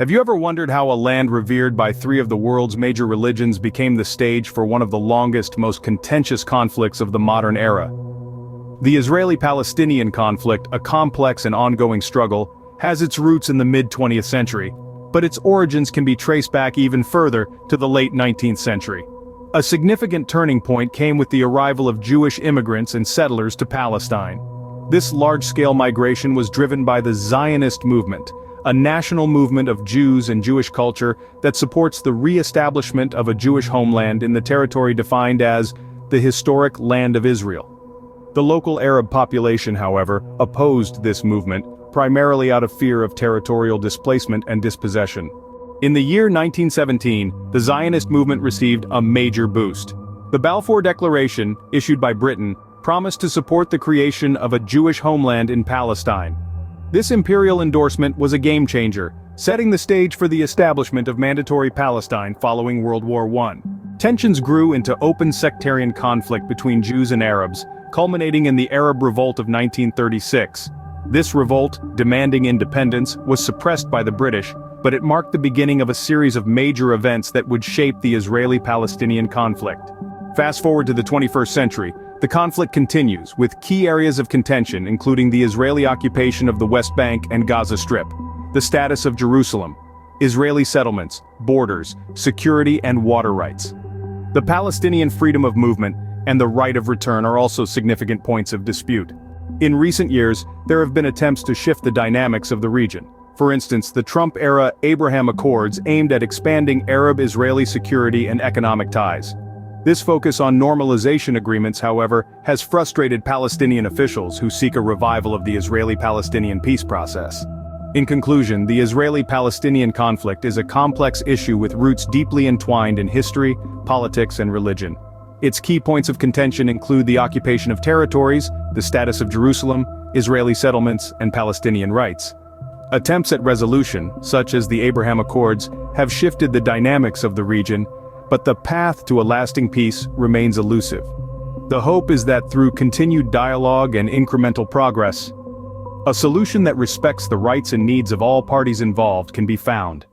Have you ever wondered how a land revered by three of the world's major religions became the stage for one of the longest, most contentious conflicts of the modern era? The Israeli-Palestinian conflict, a complex and ongoing struggle, has its roots in the mid-20th century, but its origins can be traced back even further to the late 19th century. A significant turning point came with the arrival of Jewish immigrants and settlers to Palestine. This large-scale migration was driven by the Zionist movement, a national movement of Jews and Jewish culture that supports the re-establishment of a Jewish homeland in the territory defined as the historic Land of Israel. The local Arab population, however, opposed this movement, primarily out of fear of territorial displacement and dispossession. In the year 1917, the Zionist movement received a major boost. The Balfour Declaration, issued by Britain, promised to support the creation of a Jewish homeland in Palestine. This imperial endorsement was a game-changer, setting the stage for the establishment of mandatory Palestine following World War I. Tensions grew into open sectarian conflict between Jews and Arabs, culminating in the Arab Revolt of 1936. This revolt, demanding independence, was suppressed by the British, but it marked the beginning of a series of major events that would shape the Israeli-Palestinian conflict. Fast forward to the 21st century, the conflict continues, with key areas of contention including the Israeli occupation of the West Bank and Gaza Strip, the status of Jerusalem, Israeli settlements, borders, security and water rights. The Palestinian freedom of movement and the right of return are also significant points of dispute. In recent years, there have been attempts to shift the dynamics of the region. For instance, the Trump-era Abraham Accords aimed at expanding Arab-Israeli security and economic ties. This focus on normalization agreements, however, has frustrated Palestinian officials who seek a revival of the Israeli-Palestinian peace process. In conclusion, the Israeli-Palestinian conflict is a complex issue with roots deeply entwined in history, politics, and religion. Its key points of contention include the occupation of territories, the status of Jerusalem, Israeli settlements, and Palestinian rights. Attempts at resolution, such as the Abraham Accords, have shifted the dynamics of the region, but the path to a lasting peace remains elusive. The hope is that through continued dialogue and incremental progress, a solution that respects the rights and needs of all parties involved can be found.